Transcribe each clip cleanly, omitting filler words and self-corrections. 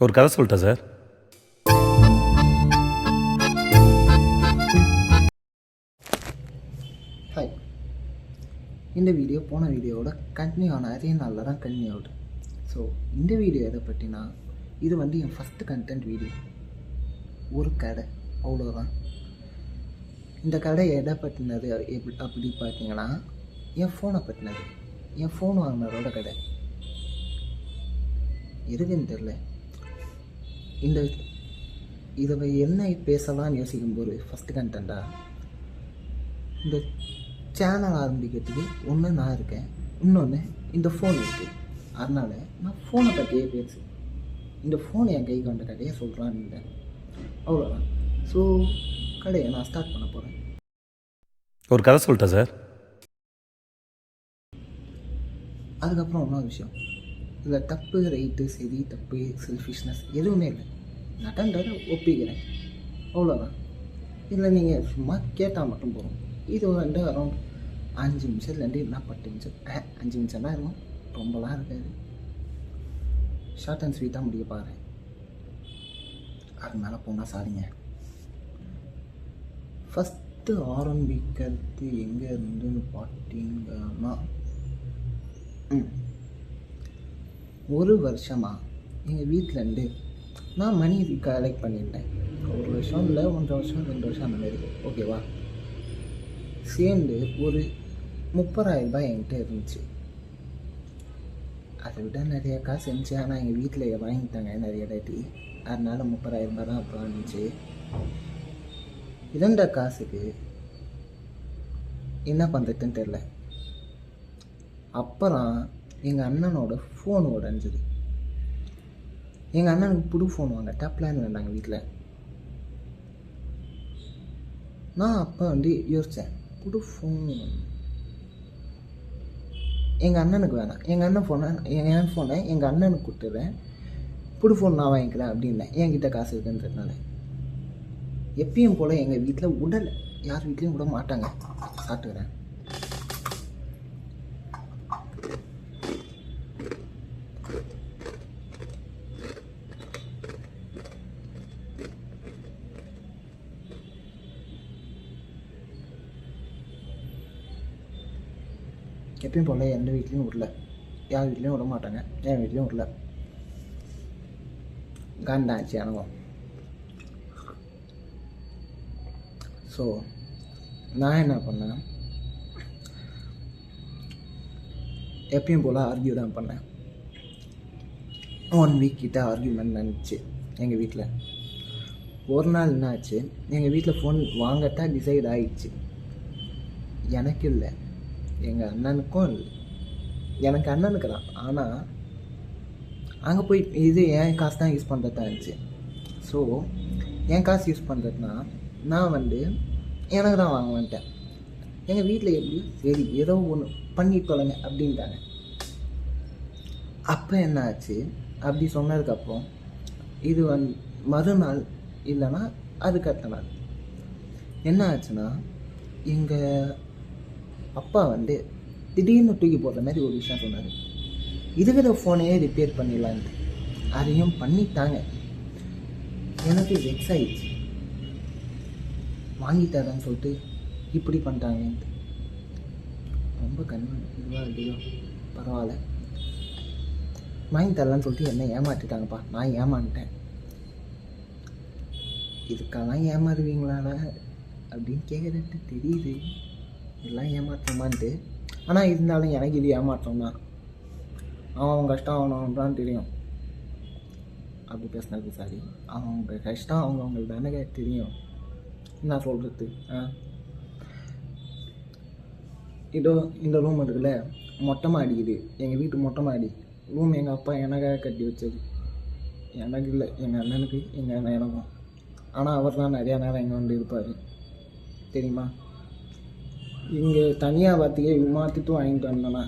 ஒரு கதை சொல்லிட்டா சார். ஹாய். இந்த வீடியோ போன வீடியோவோட கண்டினியூ ஆன அதே நாளில் தான் கண்டினியூ ஆகுது. ஸோ இந்த வீடியோ எதை பற்றினா, இது வந்து என் ஃபஸ்ட்டு கண்டென்ட் வீடியோ. ஒரு கடை, அவ்வளோதான். இந்த கடை எதை பற்றினது அப்படி பார்த்தீங்கன்னா, என் ஃபோனை பற்றினது. என் ஃபோன் வாங்கினதோட கடை எதுக்குன்னு தெரில. இதை என்ன பேசலாம்னு யோசிக்கும்போது ஃபஸ்ட்டு கண்டென்ட்டாக இந்த சேனல் ஆரம்பிக்கிறதுக்கு ஒன்று நான் இருக்கேன், இன்னொன்று இந்த ஃபோன் இருக்குது. அதனால் நான் ஃபோனை பற்றியே பேசு, இந்த ஃபோனை என் கை கொண்ட கடையை சொல்கிறான்னு இருந்தேன். அவ்வளோதான். ஸோ கடையை நான் ஸ்டார்ட் பண்ண போகிறேன். ஒரு கதை சொல்லிட்டா சார். அதுக்கப்புறம் இன்னொரு விஷயம், இதில் தப்பு ரைட்டு சரி தப்பு செல்ஃபிஷ்னஸ் எதுவுமே இல்லை. நடந்ததை ஒப்பிக்கிறேன், அவ்வளோதான். இதில் நீங்கள் சும்மா கேட்டால் மட்டும் போகும். இது வந்து அரௌண்ட் 5 நிமிஷத்துலேருந்து என்ன 10 நிமிஷம் 5 நிமிஷம் தான் இருக்கும், ரொம்பலாம் இருக்காது. ஷார்ட் அண்ட் ஸ்வீட்டாக முடிய பாரு. அது மேலே போனால் சாரிங்க. ஃபஸ்ட்டு ஆரம்பிக்கிறது எங்கே இருந்துன்னு பார்த்தீங்கன்னா, ஒரு வருஷமாக எங்கள் வீட்டிலேருந்து நான் மணி கலெக்ட் பண்ணியிருந்தேன். 1 வருஷம் இல்லை, 1.5 வருஷம் 2 வருஷம் அந்த மாதிரி, ஓகேவா? சேர்ந்து ஒரு 30,000 ரூபாய் என்கிட்ட இருந்துச்சு. அதை விட நிறைய காசு இருந்துச்சு. ஆனால் எங்கள் வீட்டில் வாங்கிட்டாங்க நிறைய டாட்டி, அதனால் 30,000 ரூபாய் தான் அப்போ இருந்துச்சு. இருந்த காசுக்கு என்ன பண்ணுறதுன்னு தெரில. அப்புறம் எங்கள் அண்ணனோட ஃபோன் உடஞ்சிது. எங்கள் அண்ணனுக்கு புது ஃபோன் வாங்க பிளான் வேண்டாங்க வீட்டில். நான் அப்போ வந்து யோசித்தேன், புது ஃபோன் எங்கள் அண்ணனுக்கு வேணாம், எங்கள் அண்ணன் ஃபோனை எங்கள் அண்ணனுக்கு கொடுத்துட்றேன், புது ஃபோன் நான் வாங்கிக்கிறேன் அப்படின்னேன். என்கிட்ட காசு இருக்குன்றதுனால. எப்பயும் போல் எங்கள் வீட்டில் உடலை, யார் வீட்லேயும் விட மாட்டாங்க. சாப்பிட்டுக்கிறேன். எப்பயும் போல் எந்த வீட்லேயும் விடல, யார் வீட்லேயும் விட மாட்டாங்க, என் வீட்லேயும் விடல. காண்டாச்சு அனுபவம். ஸோ நான் என்ன பண்ணேன், எப்பயும் போல் ஆர்கியூ தான் பண்ணேன். 1 வீக் கிட்ட ஆர்கியூமெண்ட் நடந்துச்சு எங்கள் வீட்டில். ஒரு நாள் என்ன ஆச்சு, எங்கள் வீட்டில் ஃபோன் வாங்கத்தான் டிசைட் ஆகிடுச்சு. எனக்கு இல்லை, எங்கள் அண்ணனுக்கும் இல்லை. எனக்கு அண்ணனுக்கு தான். ஆனால் அங்கே போய் இது என் காசு தான் யூஸ் பண்ணுறதா இருந்துச்சு. ஸோ என் காசு யூஸ் பண்ணுறதுனா நான் வந்து எனக்கு தான் வாங்க வந்துட்டேன். எங்கள் வீட்டில் எப்படி சரி ஏதோ ஒன்று பண்ணி தொலைங்க அப்படின்ட்டாங்க. அப்போ என்ன ஆச்சு, அப்படி சொன்னதுக்கப்புறம் இது மறுநாள் இல்லைன்னா அதுக்கு அடுத்த நாள் என்ன ஆச்சுன்னா, எங்கள் அப்பா வந்து திடீர்னு தூக்கி போடுற மாதிரி ஒரு விஷயம் சொன்னார். இருக்கிற ஃபோனையே ரிப்பேர் பண்ணிடலான்ட்டு. அதையும் பண்ணிட்டாங்க. எனக்கு வெக்ஸ் ஆகிடுச்சு. வாங்கிட்டாரான்னு சொல்லிட்டு இப்படி பண்ணிட்டாங்கன்ட்டு ரொம்ப இதுவாக இல்லையோ, பரவாயில்ல. வாங்கி தரலான்னு சொல்லிட்டு என்ன ஏமாற்றிட்டாங்கப்பா. நான் ஏமாந்துட்டேன். இதுக்கெல்லாம் ஏமாறுவீங்களாடா அப்படின்னு கேட்குறது தெரியுது, எல்லாம் ஏமாற்றமான்ட்டு. ஆனால் இருந்தாலும் எனக்கு இது ஏமாற்றம் தான். அவன் கஷ்டம் அவனவன்றான்னு தெரியும். அப்படி பேசினது சாரி. அவங்க கஷ்டம் அவங்களுக்கு தானே தெரியும். என்ன சொல்கிறது? இதோ இந்த ரூம் இருக்குல்ல, மொட்டை மாடி. இது எங்கள் வீட்டு மொட்டை மாடி ரூம். எங்கள் அப்பா எனக்காக கட்டி வச்சது. எனக்கு இல்லை, எங்கள் அண்ணனுக்கு, எங்கள் அண்ணன் எனக்கும். ஆனால் அவர் தான் நிறையா நேரம் இங்கே வந்து இருப்பார், தெரியுமா? இங்கே தனியாக பார்த்துக்கே மாற்றிட்டு வாங்கிட்டு வந்தோன்னா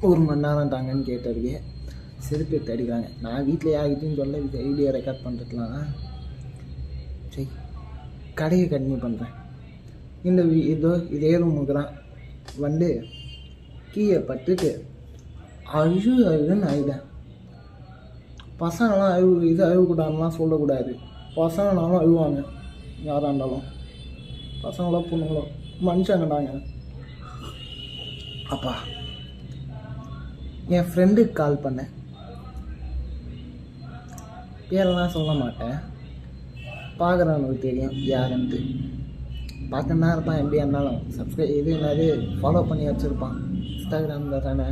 1 மணி நேரம் தாங்கன்னு கேட்டதுக்கே செருப்பு எடுத்து அடிக்கிறாங்க. நான் வீட்டில் யார்கிட்டையும் சொல்ல, வீடியோ ரெக்கார்ட் பண்ணுறதுலாம் சரி. கடையை கண்டினியூ பண்ணுறேன். இதே ரூமுக்கு தான் வந்து கீயை பட்டுட்டு அழுன்னு ஆகிட்டேன். பசங்களாம் அழுவக்கூடாதுலாம் சொல்லக்கூடாது. பசங்கனாலும் அழுவாங்க, யாராக இருந்தாலும். பசங்களோ பொண்ணுங்களோ மனுஷங்கடாங்க. அப்பா, என் ஃப்ரெண்டுக்கு கால் பண்ணேன். பேரெல்லாம் சொல்ல மாட்டேன், பார்க்குறவனுக்கு தெரியும் யாருன்ட்டு. பார்த்துன்னா இருப்பான், எப்படியா இருந்தாலும் என்னது ஃபாலோ பண்ணி வச்சுருப்பான். இன்ஸ்டாகிராமில் தானே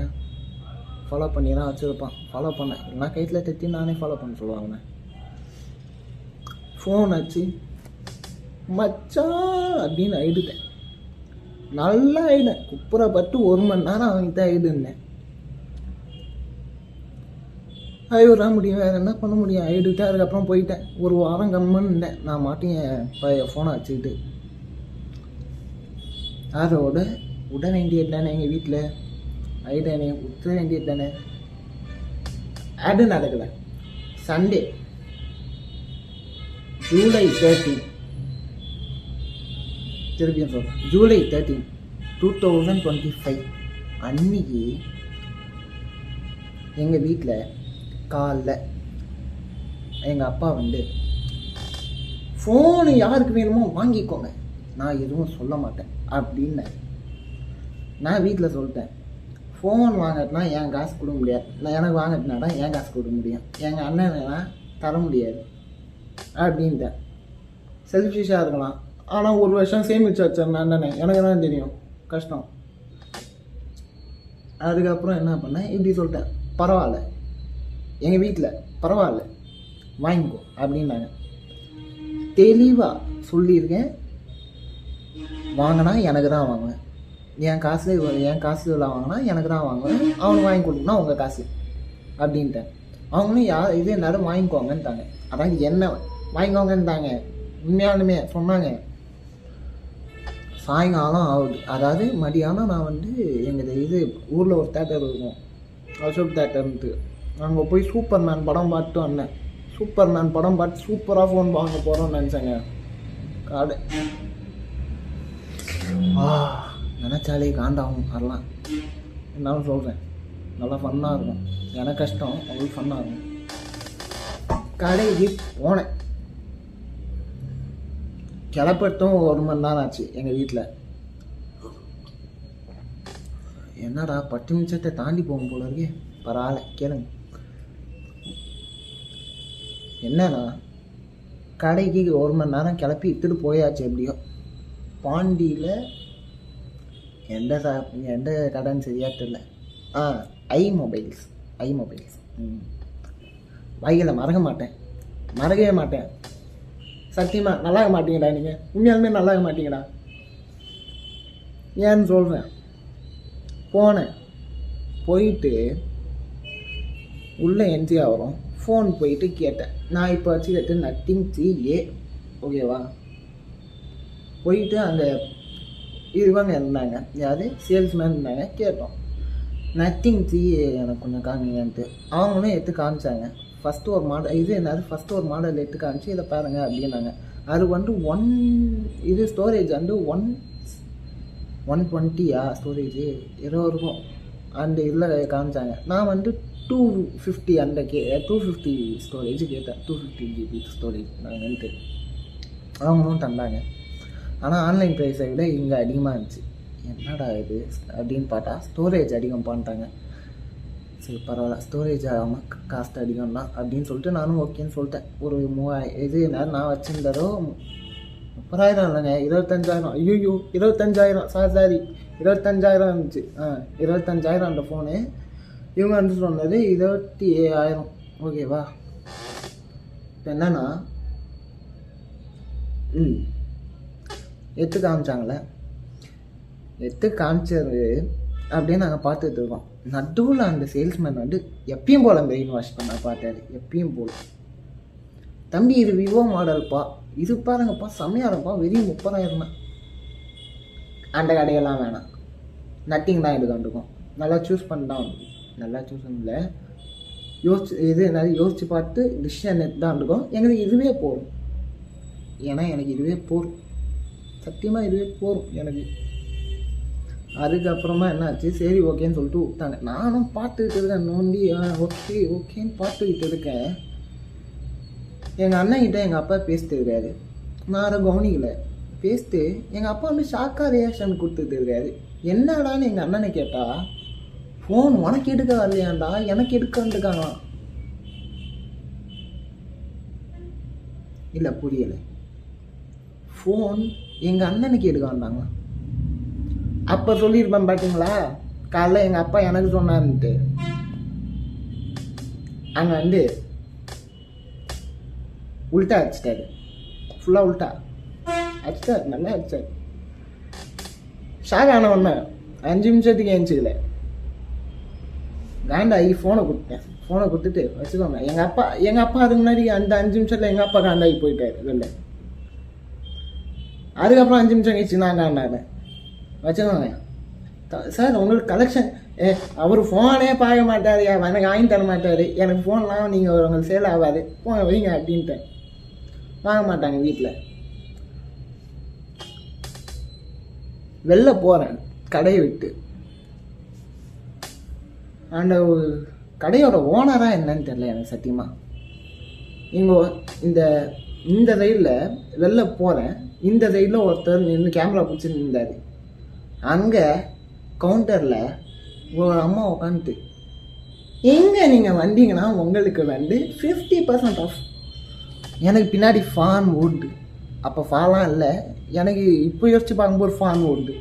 ஃபாலோ பண்ணி தான் வச்சுருப்பான். ஃபாலோ பண்ணேன், இல்லைனா கைத்தில் தட்டி நானே ஃபாலோ பண்ண சொல்லுவாங்க. ஃபோன் ஆச்சு, மச்சான் அப்படின்னு ஆயிடுட்டேன். நல்லா ஆயிட்டேன், குப்புறப்பட்டு 1 மணி நேரம் அவங்ககிட்ட ஆயிடுன்னேன். ஆயிடுறா முடியும், வேறு என்ன பண்ண முடியும், ஆயிடுட்டு. அதுக்கப்புறம் போயிட்டேன். 1 வாரம் கம்முன்னு இருந்தேன், நான் மாட்டும் என் பழைய ஃபோனை வச்சுக்கிட்டு. அதோட விட வேண்டியது தானே, எங்கள் வீட்டில் ஆயிட்டானே, விட்டுற வேண்டியது தானே. அது நடக்கலை. சண்டே ஜூலை 13, திருப்பியும் சொல்கிறேன், ஜூலை 13, 2025 அன்னைக்கு எங்கள் வீட்டில் காலைல எங்கள் அப்பா ஃபோனு யாருக்கு வேணுமோ வாங்கிக்கோங்க, நான் எதுவும் சொல்ல மாட்டேன் அப்படின்னு. நான் வீட்டில் சொல்லிட்டேன், ஃபோன் வாங்கிட்டுனா என் காசு கொடுக்க முடியாது, நான் எனக்கு வாங்கிட்டுனா தான் என் காசு கொடுக்க முடியும், எங்கள் அண்ணன் தர முடியாது அப்படின்ட்டேன். செல்ஃபிஷாக இருக்கலாம், ஆனால் 1 வருஷம் சேமிச்சு வச்சேன் அண்ணனை, எனக்கு தான் தெரியும் கஷ்டம். அதுக்கப்புறம் என்ன பண்ணேன், இப்படி சொல்லிட்டேன், பரவாயில்ல எங்கள் வீட்டில் பரவாயில்ல வாங்கிக்கோ அப்படின்னாங்க. தெளிவாக சொல்லியிருக்கேன், வாங்கினா எனக்கு தான் வாங்குவேன், என் காசுல வாங்கினா எனக்கு தான் வாங்குவேன், அவனுக்கு வாங்கி கொடுக்கணும் உங்கள் காசு அப்படின்ட்டேன். அவங்களும் இதே நேரம் வாங்கிக்கோங்கன்ட்டாங்க. அதான் என்ன வாங்கிக்கோங்கன்ட்டாங்க, உண்மையாலுமே சொன்னாங்க. சாயங்காலம் ஆகுது, அதாவது மதியானம் நான் எங்கள் ஊரில் ஒரு தேட்டர் இருக்கும், அசோக் தேட்டர்ன்ட்டு. அங்கே போய் சூப்பர்மேன் படம் பார்த்துட்டு வந்தேன். சூப்பர்மேன் படம் பார்த்து சூப்பராக ஃபோன் வாங்க போகிறோன்னு நினச்சேங்க. காடு நினச்சாலே காண்டாகும் வரலாம். என்னாலும் சொல்கிறேன், நல்லா ஃபன்னாக இருக்கும். எனக்கு கஷ்டம், அவங்களுக்கு ஃபன்னாக இருக்கும். கடைக்கு போனேன், கிளப்பட்டும் 1 மணி நேரம் ஆச்சு. எங்கள் வீட்டில் என்னடா 10 நிமிஷத்தை தாண்டி போகும் போல இருக்கே, பரவாயில்ல கேளுங்க. என்னன்னா, கடைக்கு 1 மணி நேரம் கிளப்பி இட்டுட்டு போயாச்சு. எப்படியோ பாண்டியில் எந்த கடைன்னு சரியாக தெரியல. ஐ மொபைல்ஸ் வைகளை மறக்கவே மாட்டேன் சத்தியமாக. நல்லா இருக்க மாட்டீங்கடா நீங்கள், உண்மையாலுமே நல்லா இருக்க மாட்டீங்கடா. ஏன்னு சொல்கிறேன். போனேன், போயிட்டு உள்ளே என்ட்ரி ஆகிறோம், ஃபோன் போயிட்டு கேட்டேன். நான் இப்போ வச்சுக்கிட்டு Nothing 3A, ஓகேவா. போயிட்டு அங்கே இவங்க இருந்தாங்க, யாரு சேல்ஸ்மேன் இருந்தாங்க. கேட்டோம், Nothing 3A எனக்கு கொஞ்சம் காமிங்கன்ட்டு. அவங்களும் எடுத்து காமிச்சாங்க. ஃபஸ்ட்டு ஒரு மாடல் ஃபஸ்ட்டு ஒரு மாடல் எடுத்து காமிச்சு இதை பாருங்க அப்படின்னாங்க. அது 1 ஸ்டோரேஜ் 120 ஸ்டோரேஜ் ஏதோ இருக்கும். அந்த இதில் காமிச்சாங்க. நான் 250 250 ஸ்டோரேஜ் கேட்டேன். 250 GB ஸ்டோரேஜ் நாங்கன்ட்டு அவங்களும் தந்தாங்க. ஆனால் ஆன்லைன் ப்ரைஸை விட இங்கே அதிகமாக இருந்துச்சு. என்னடா இது அப்படின்னு பார்த்தா ஸ்டோரேஜ் அதிகம் பண்ணிட்டாங்க. சரி பரவாயில்ல, ஸ்டோரேஜ் ஆகாமல் காஸ்ட் அதிகம் தான் அப்படின்னு சொல்லிட்டு நானும் ஓகேன்னு சொல்லிட்டேன். ஒரு 3000 நான் வச்சுருந்ததோ 30,000 இல்லைங்க, 25,000. ஐயோ 25,000, சாரி 25,000 இருந்துச்சு. 25,000 அந்த ஃபோனு. இவங்க சொன்னது 27,000, ஓகேவா. இப்போ என்னன்னா எடுத்து காமிச்சாங்களே, எடுத்து காமிச்சது அப்படியே நாங்கள் பார்த்துட்டு இருக்கோம். நடுவில் அந்த சேல்ஸ்மேன் எப்பயும் போல் பிரெயின் வாஷ் பண்ண பார்த்தாரு. எப்பயும் போல், தம்பி இது விவோ மாடல்ப்பா, இது பாருங்கப்பா செம்மையாக இருப்பா, வெறும் 30,000 தான். அந்த கடையெல்லாம் வேணாம், நத்திங் தான் எடுக்காண்டுக்கும். நல்லா சூஸ் பண்ணிட்டான். நல்லா சூஸ் பண்ணல, யோசிச்சு பார்த்து டிசிஷன் எடுத்து தான் இருக்கும். எங்களுக்கு இதுவே போகும், ஏன்னா எனக்கு இதுவே போகும், சத்தியமாக இதுவே போகும் எனக்கு. அதுக்கப்புறமா என்னாச்சு, சரி ஓகேன்னு சொல்லிட்டு விட்டாங்க. நானும் பார்த்துக்கிட்டு இருக்கேன், நோண்டி ஓகே ஓகேன்னு பார்த்துக்கிட்டு இருக்கேன். எங்கள் அண்ணன்கிட்ட எங்கள் அப்பா பேசிட்டு இருக்காரு. நான் அதை கவனிக்கல. பேசிட்டு எங்கள் அப்பா வந்து ஷாக்காக ரியாக்ஷன் கொடுத்துட்டு இருக்காரு. என்னடான்னு எங்கள் அண்ணனை கேட்டால், ஃபோன் உனக்கு எடுக்க வரலையாண்டா, எனக்கு எடுக்க வந்துருக்காங்களாம். இல்லை புரியலை. ஃபோன் எங்கள் அண்ணனுக்கு எடுக்க வந்தாங்களாம். அப்போ சொல்லியிருப்பேன் பார்த்தீங்களா, காலைல எங்கள் அப்பா எனக்கு சொன்னார்ன்ட்டு. அங்கே வந்து உல்ட்டா அடிச்சிட்டாரு, ஃபுல்லாக உல்ட்டா அடிச்சிட்டாரு, நல்லா அடிச்சார். ஷாக் ஆனவொன்னே 5 நிமிஷத்துக்கு ஏஞ்சிக்கல. காண்டாகி ஃபோனை கொடுத்தேன். ஃபோனை கொடுத்துட்டு வச்சுக்கோங்க. எங்கள் அப்பா அதுக்கு முன்னாடி அந்த 5 நிமிஷத்தில் எங்கள் அப்பா காண்டாகி போயிட்டாரு வெளில. அதுக்கப்புறம் 5 நிமிஷம் கழிச்சு நான் காண்டானேன். வச்சுக்கோங்க சார், உங்களுக்கு கலெக்ஷன் அவர் ஃபோனே பார்க்க மாட்டார், எனக்கு வாங்கி தர மாட்டார், எனக்கு ஃபோன்லாம் நீங்கள் உங்களுக்கு சேல் ஆகாது, ஃபோனை வைங்க அப்படின்ட்டேன். வாங்க மாட்டாங்க வீட்டில். வெளில போகிறேன் கடையை விட்டு. அந்த கடையோட ஓனராக என்னன்னு தெரியல எனக்கு சத்தியமாக. இந்த சைடில் வெளில போகிறேன். இந்த சைடில் ஒருத்தர் நின்று கேமரா பிடிச்சி நின்றார். அங்கே கவுண்டரில் ஒரு அம்மா உட்காந்துட்டு, எங்கே நீங்கள் வந்தீங்கன்னா உங்களுக்கு வந்து 50% ஆஃப். எனக்கு பின்னாடி ஃபான் ஓடுது. அப்போ ஃபாலாம் இல்லை, எனக்கு இப்போ யோசிச்சு பார்க்கும்போது ஃபான் ஓடுது.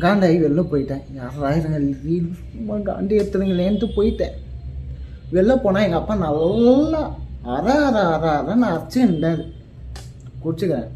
காண்டாகி வெளில போயிட்டேன். யாராயிருங்க ரீல் சும்மா காண்டி எடுத்துருங்களேன்ட்டு போயிட்டேன். வெளில போனால் எங்கள் அப்பா நல்லா நான் அரைச்சி இருந்தார். குடிச்சுக்கிறேன்.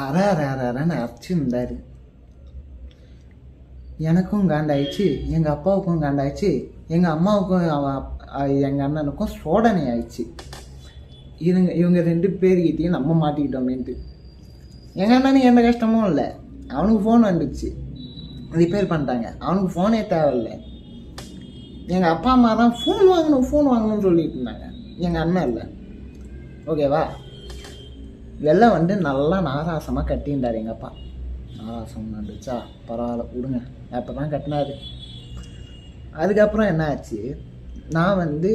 அரன்னு அரைச்சி இருந்தார். எனக்கும் காண்டாயிடுச்சு, எங்கள் அப்பாவுக்கும் காண்டாயிடுச்சு, எங்கள் அம்மாவுக்கும் எங்கள் அண்ணனுக்கும் சோதனை ஆயிடுச்சு. இவங்க 2 பேர்கிட்டையும் நம்ம மாட்டிக்கிட்டோமேன்ட்டு. எங்கள் அண்ணனுக்கு எந்த கஷ்டமும் இல்லை. அவனுக்கு ஃபோன் வந்துடுச்சு, ரிப்பேர் பண்ணிட்டாங்க. அவனுக்கு ஃபோனே தேவையில்லை. எங்கள் அப்பா அம்மா தான் ஃபோன் வாங்கணும்னு சொல்லிட்டு இருந்தாங்க. எங்கள் அண்ணன் இல்லை. ஓகேவா? வெள்ளை வந்து நல்லா நாராசமாக கட்டின்றார் எங்கள் அப்பா. நாராசம் வந்துச்சா பரவாயில்ல விடுங்க, அப்போ தான் கட்டினாரு. அதுக்கப்புறம் என்ன ஆச்சு, நான் வந்து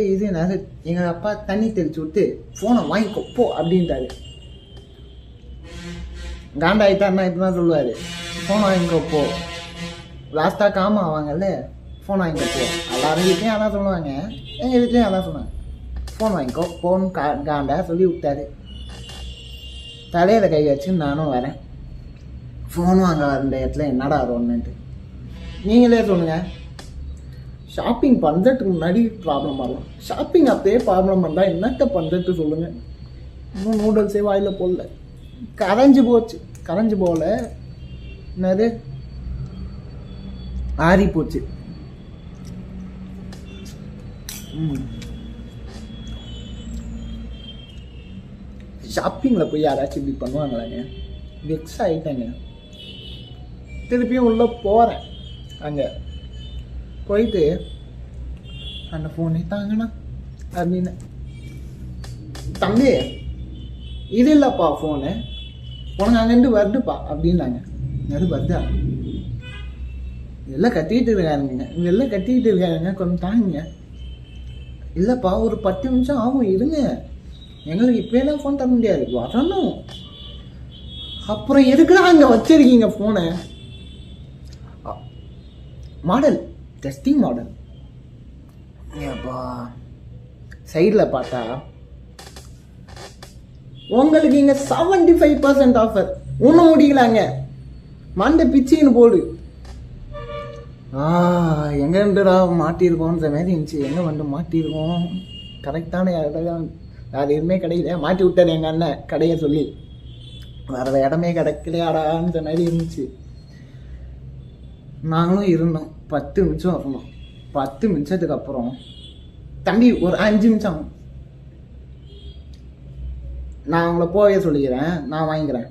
எங்கள் அப்பா தண்ணி தெளிச்சு விட்டு ஃபோனை வாங்கிக்கோ போ அப்படின்ட்டாரு. காண்டாயிட்டாருன்னா இப்படி தான் சொல்லுவார், ஃபோன் வாங்கிக்கோ போ. லாஸ்ட்டாக காம ஆவாங்கல்ல, ஃபோன் வாங்கிக்கோ போ. எல்லாரும் வீட்லேயும் அதான் சொல்லுவாங்க, எங்கள் வீட்லேயும் அதான் சொன்னாங்க. ஃபோன் வாங்கிக்கோ ஃபோன் காண்டா சொல்லி விட்டாரு. தலையில் கை வச்சு நானும் வரேன். ஃபோன் வாங்க வந்த இடத்துல என்னடா ஒன்றுன்ட்டு நீங்களே சொல்லுங்கள். ஷாப்பிங் பண்ணுறதுக்கு முன்னாடி ப்ராப்ளம் ஆகலாம், ஷாப்பிங் அப்பயே ப்ராப்ளம் பண்ணால் என்னத்த பண்ணுறது சொல்லுங்கள். இன்னும் நூடுல்ஸே வாயில் போடல, கரைஞ்சி போச்சு. கரைஞ்சி போகல, என்னது ஆறி போச்சு. ஷாப்பிங்கில் போய் யாராச்சும் இப்படி பண்ணுவாங்களாங்க? வெக்ஸ் ஆகிட்டேங்க. திருப்பியும் உள்ளே போகிறேன். அங்கே போயிட்டு அந்த ஃபோனே தாங்கண்ணா அப்படின்னு, தம்பி இது இல்லைப்பா ஃபோனு, உனக்கு அங்கேருந்து வருதுப்பா அப்படின்னாங்க. அது வருதா? எல்லாம் கட்டிக்கிட்டு இருக்காருங்க, கொஞ்சம் தாங்க. இல்லைப்பா ஒரு 10 நிமிஷம் ஆகும், இருங்க, எங்களுக்கு இப்போலாம் ஃபோன் தர முடியாது, வரணும். அப்புறம் எதுக்குடா அங்கே வச்சிருக்கீங்க ஃபோனை? Model testing model. ஏப்பா சைடில் பார்த்தா உங்களுக்கு இங்கே 75% ஆஃபர். ஒன்றும் முடிக்கலாங்க, மண்டை பிச்சின்னு போடு. எங்கேன்றா மாட்டியிருக்கோன்ற மாதிரி இருந்துச்சு. எங்கே வந்து மாட்டியிருக்கோம்? கரெக்டான இடம் அது எதுவுமே கிடைக்கல. மாட்டி விட்டார் எங்கள் அண்ணன் கடையை சொல்லி. வேறு இடமே கிடைக்கலையாடான்ற மாதிரி இருந்துச்சு. நாங்களும் இருந்தோம். 10 நிமிஷம் வரணும். 10 நிமிஷத்துக்கு அப்புறம் தம்பி ஒரு 5 நிமிஷம் நான் அவங்கள போவே சொல்லிக்கிறேன், நான் வாங்கிக்கிறேன்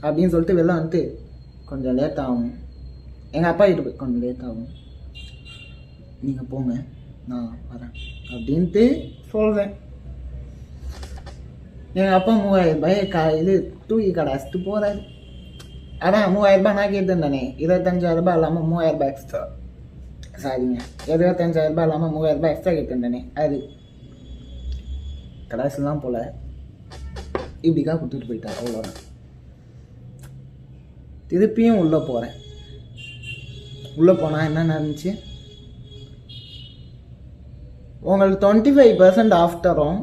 அப்படின்னு சொல்லிட்டு வெளில வந்துட்டு கொஞ்சம் லேட் ஆகும், எங்கள் அப்பா கிட்ட போய் கொஞ்சம் லேட் ஆகும், நீங்கள் போங்க நான் வரேன் அப்படின்ட்டு சொல்கிறேன். எங்கள் அப்பா 3000 இது தூக்கி கடாச்சிட்டு போகிறாரு. அதான் 3000 நான் கேட்டேன் தானே, 25,000 இல்லாமல் 3000 எக்ஸ்ட்ரா, சாரிங்க 25,000 இல்லாமல் 3000 எக்ஸ்ட்ரா கேட்டேன் தானே, அது கடாசிலாம் போல் இப்படிக்கா கொடுத்துட்டு போயிட்டார். அவ்வளோதான். திருப்பியும் உள்ளே போகிறேன். உள்ளே போனால் என்ன நடந்துச்சு, உங்களுக்கு 25% ஆஃப் தரோம்.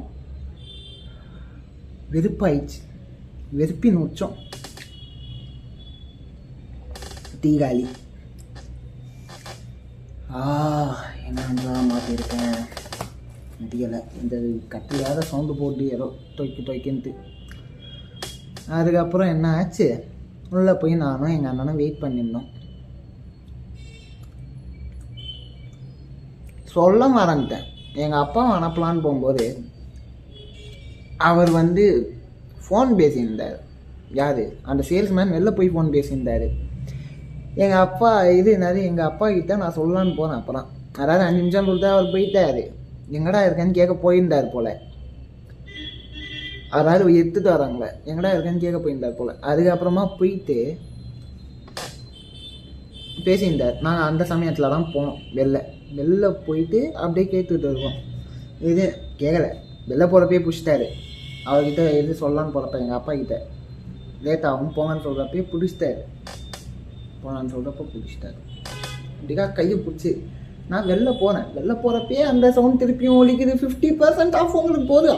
வெறுப்பாயிடுச்சு, வெறுப்பின் உச்சம். தீகாலி என்னெல்லாம் மாற்றிருக்கேன் முடியலை. இந்த கட்டிலாத சவுண்டு போட்டு ஏதோ தொய்க்குன்ட்டு. அதுக்கப்புறம் என்ன ஆச்சு, உள்ளே போய் நானும் எங்கள் அண்ணனும் வெயிட் பண்ணியிருந்தோம். சொல்ல மறந்துட்டேன், எங்கள் அப்பா அனுப்பலான்னு போகும்போது அவர் வந்து ஃபோன் பேசியிருந்தார். யார் அந்த சேல்ஸ்மேன் வெளில போய் ஃபோன் பேசியிருந்தார். எங்கள் அப்பா எங்கள் அப்பா கிட்ட நான் சொல்லலான்னு போனேன். அப்புறம் அதாவது 5 நிமிஷம் சொல்லிட்டு அவர் போயிட்டார். எங்கடா இருக்கேன்னு கேட்க போயிருந்தார் போல். அதாவது எடுத்துட்டு வராங்களே, எங்கடா இருக்கேன்னு கேட்க போயிருந்தார் போல். அதுக்கப்புறமா போயிட்டு பேசியிருந்தார். நாங்கள் அந்த சமயத்தில் தான் போனோம். வெளில போயிட்டு அப்படியே கேட்டுட்டு இருக்கோம். இது கேட்கலை. வெளில போகிறப்பே பிடிச்சிட்டாரு. அவர்கிட்ட எது சொல்லலான்னு போகிறப்ப எங்கள் அப்பா கிட்ட லேட் ஆகும் போங்கன்னு சொல்கிறப்பே பிடிச்சிட்டாரு. போனான்னு சொல்கிறப்ப பிடிச்சிட்டாரு. அப்படிக்கா கையை பிடிச்சி நான் வெளில போகிறேன். வெளில போகிறப்பே அந்த சவுண்ட் திருப்பியும் ஒழிக்குது. 50% ஆஃப் உங்களுக்கு போகுது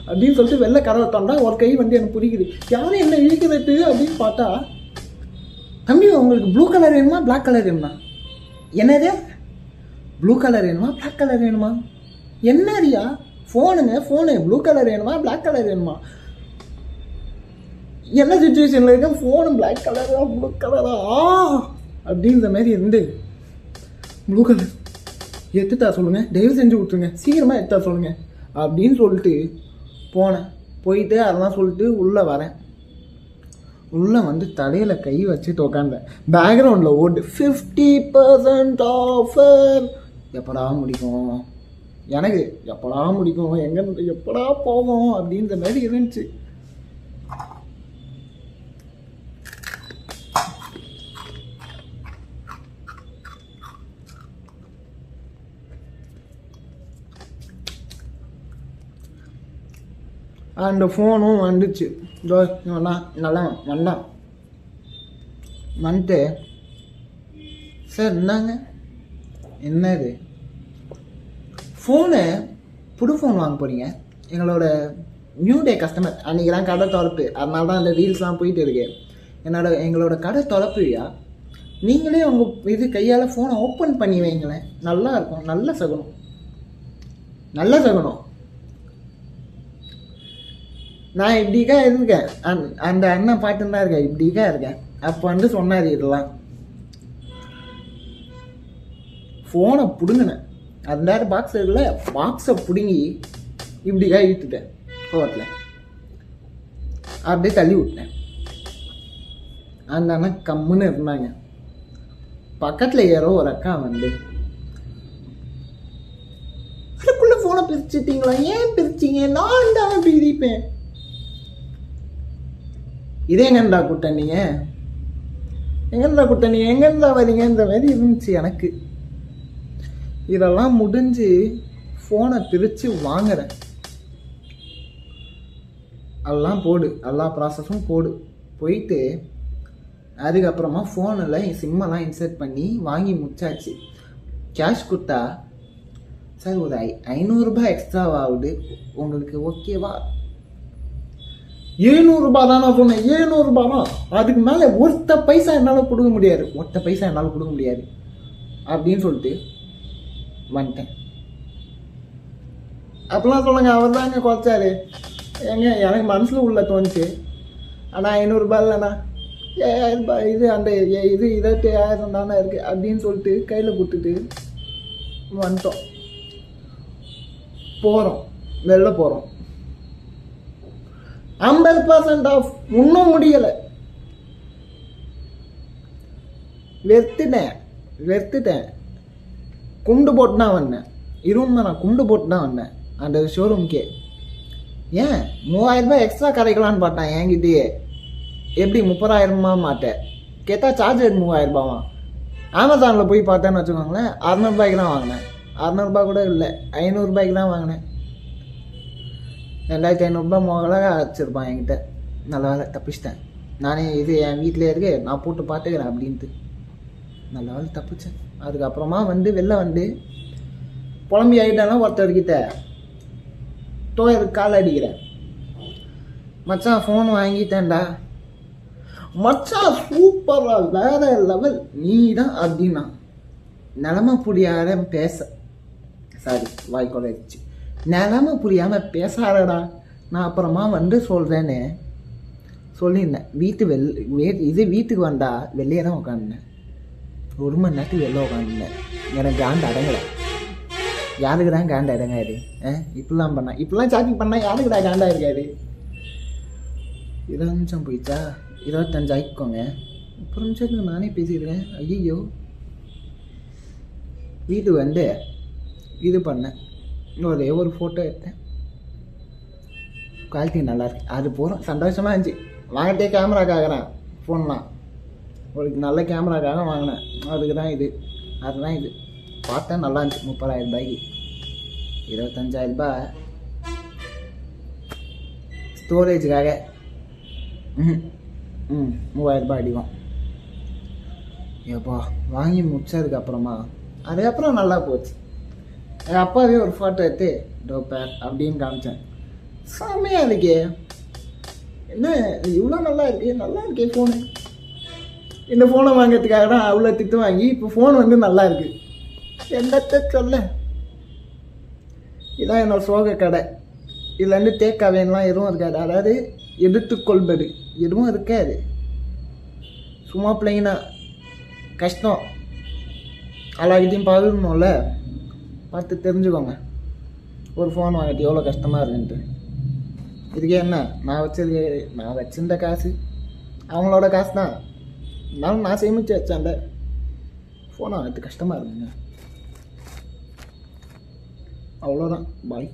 அப்படின்னு சொல்லிட்டு வெளில கதவை தாண்டா ஒரு கை வந்து எனக்கு பிடிக்குது. யாரும் என்ன இழுக்குதுட்டு அப்படின்னு பார்த்தா, தம்பி உங்களுக்கு ப்ளூ கலர் வேணுமா பிளாக் கலர் வேணுமா? என்னது ப்ளூ கலர் வேணுமா பிளாக் கலர் வேணுமா? என்னரியா ஃபோனு ப்ளூ கலர் வேணுமா பிளாக் கலர் வேணுமா? என்ன சுச்சுவேஷனில் இருக்க, ஃபோனு பிளாக் கலரா ப்ளூ கலரா அப்படின்ற மாதிரி இருந்து, ப்ளூ கலர் எடுத்துட்டா சொல்லுங்கள், தயவு செஞ்சு விட்ருங்க, சீக்கிரமாக எடுத்தா சொல்லுங்கள் அப்படின்னு சொல்லிட்டு போனேன். போயிட்டு அதெல்லாம் சொல்லிட்டு உள்ளே வரேன். உள்ளே வந்து தலையில் கை வச்சுட்டு உக்காந்தேன். பேக்ரவுண்டில் ஓட்டு 50% ஆஃபர். எப்படா முடிக்கும் எனக்கு, எப்படா முடிக்கும், எங்கே எப்படா போவோம் அப்படின்ற மாதிரி இருந்துச்சு. அந்த ஃபோனும் வந்துச்சு. நல்லா வந்தான். வந்துட்டு சார் இந்தாங்க. என்னது ஃபோனு? புது ஃபோன் வாங்க போகிறீங்க? எங்களோட நியூ டே கஸ்டமர். அன்றைக்கி தான் கடை திறப்பு, அதனால தான் அந்த ரீல்ஸ்லாம் போயிட்டு இருக்கு. எங்களோட கடை திறப்புயா, நீங்களே உங்கள் கையால் ஃபோனை ஓப்பன் பண்ணி வைங்களேன், நல்லா இருக்கும். நல்ல சகுனம். நான் இப்படிக்கா இருக்கேன். அந்த அண்ணன் பாட்டுன்னு தான் இருக்கேன், இப்படிக்கா இருக்கேன். அப்போ வந்து சொன்னார் இதெல்லாம். ஃபோனை பிடுங்கினேன். அந்த பாக்ஸ் இருக்குல்ல, பாக்ஸை பிடுங்கி இப்படிக்கா இழுத்துட்டேன். கோவத்தில் அப்படியே தள்ளி விட்டேன். அந்த அண்ணன் கம்முன்னு இருந்தாங்க. பக்கத்தில் யாரோ ஒரு அக்கா வந்து, அதுக்குள்ள ஃபோனை பிரிச்சுட்டீங்களா? ஏன் பிரிச்சிங்க? நான் தான் பிரிப்பேன். இதே எங்கேருந்தா கூட்டணீங்க, எங்கேருந்தா வரீங்கன்ற மாதிரி இருந்துச்சு எனக்கு. இதெல்லாம் முடிஞ்சு ஃபோனை பிரித்து வாங்குறேன். எல்லாம் போடு, எல்லா ப்ராசஸும் போடு. போயிட்டு அதுக்கப்புறமா ஃபோனில் சிம்மெல்லாம் இன்சர்ட் பண்ணி வாங்கி முடிச்சாச்சு. கேஷ் கொடுத்தா, சார் ஒரு 500 எக்ஸ்ட்ராவாகுது, உங்களுக்கு ஓகேவா? 700 தான் நான் சொன்னேன். 700 தான், அதுக்கு மேலே ஒருத்த பைசா என்னால் கொடுக்க முடியாது அப்படின்னு சொல்லிட்டு வந்துட்டேன். அப்பெல்லாம் சொல்லுங்க, அவர் தாங்க குறைச்சாரு. எனக்கு மனசில் உள்ள தோணுச்சு. ஆனால் 500 இல்லைண்ணா, 7000 இது அந்த இது 27,000 தானே இருக்குது அப்படின்னு சொல்லிட்டு கையில் கொடுத்துட்டு வந்துட்டோம். வெளில போகிறோம். 50% ஆஃப். இன்னும் முடியலை. வெறுத்துட்டேன். கும்பிட்டு போட்டு தான் வந்தேன். நான் கும்பிட்டு போட்டு தான் வந்தேன் அந்த ஷோரூம்க்கே. ஏன் 3000 ரூபாய் எக்ஸ்ட்ரா கரைக்கலான்னு பார்த்தேன் என்கிட்டயே. எப்படி 30,000 மாட்டேன் கேட்டால் சார்ஜர் 3000 ரூபாவான். அமேசானில் போய் பார்த்தேன்னு வச்சுக்கோங்களேன், 600 ரூபாய்க்கு தான் வாங்கினேன். 600 ரூபாய் கூட இல்லை, 500 ரூபாய்க்கு தான் வாங்கினேன். 2500 ரூபாய் முதலாக வச்சுருப்பான் என்கிட்ட. நல்ல வேலை தப்பிச்சிட்டேன். நானே இது என் வீட்டிலே இருக்கு, நான் போட்டு பார்த்துக்கிறேன் அப்படின்ட்டு. நல்ல வேலை தப்பிச்சேன். அதுக்கப்புறமா வெளில புலம்பி ஆகிட்டேன்னா ஒருத்தர்கிட்ட டோயருக்கு கால் அடிக்கிறேன். மச்சான் ஃபோன் வாங்கிட்டேன்டா. மச்சான் சூப்பரா வேற லெவல் நீ தான் அப்படின்னா நிலமை புரியாத வாய்க்குறைச்சு நிலமை புரியாம பேசாதடா. நான் அப்புறமா சொல்றேன்னு சொல்லியிருந்தேன். வீட்டுக்கு வந்தா வெளியே தான் உட்காந்துனேன். 1 மணி நேரத்துக்கு வெளில உட்காந்துனேன். எனக்கு காண்டு அடங்கலை. யாருக்குடா காண்டா அடங்காது? இப்படிலாம் சாக்கிங் பண்ணா யாருக்குடா காண்டா இருக்காது? 20 நிமிஷம் போயிடுச்சா? 25 ஆகிக்கோங்க. 30 நிமிஷத்துக்கு நானே பேசிடுறேன். ஐயோ, வீட்டுக்கு இது பண்ணேன். ஒரே ஒரு ஃபோட்டோ எடுத்தேன். குவாலிட்டி நல்லாயிருக்கு. அது போகிறோம் சந்தோஷமாக இருந்துச்சு. வாங்கிட்டே கேமராக்காகிறேன் ஃபோன்லாம். ஒரு நல்ல கேமராக்காக வாங்கினேன். அதுதான் இது பார்த்தேன். நல்லா இருந்துச்சு. 30,000 ரூபாய்க்கு 25,000 ரூபாய் ஸ்டோரேஜுக்காக 3000 ரூபாய் அடிக்கும். ஏப்பா வாங்கி முடிச்சதுக்கப்புறமா அதுக்கப்புறம் நல்லா போச்சு. எங்கள் அப்பாவே ஒரு ஃபோட்டோ எடுத்து டோப்பேர் அப்படின்னு காமிச்சேன். செம்மையாக இருக்கே, என்ன இவ்வளோ நல்லா இருக்கே ஃபோனு. இந்த ஃபோனை வாங்கிறதுக்காக தான் அவ்வளோ திட்டு வாங்கி இப்போ ஃபோன் நல்லா இருக்கு. என்னத்தை சொல்ல. இதான் என்னோட சோக கடை. இதில் தேக்காவேன்லாம் எதுவும் இருக்காது. அதாவது எடுத்துக்கொள்வது எதுவும் இருக்காது. சும்மா பிள்ளைங்கன்னா கஷ்டம். எல்லார்கிட்டையும் பகிரணும்ல. பார்த்து தெரிஞ்சுக்கோங்க ஒரு ஃபோன் வாங்கிட்டு எவ்வளோ கஷ்டமாக இருக்குன்ட்டு. இதுக்கே என்ன, நான் வச்சிருந்த காசு அவங்களோட காசு தான். இருந்தாலும் நான் சேமித்து வச்சேன். அந்த ஃபோனை வாங்கிட்டு கஷ்டமாக இருக்குங்க. அவ்வளோதான். பாய்.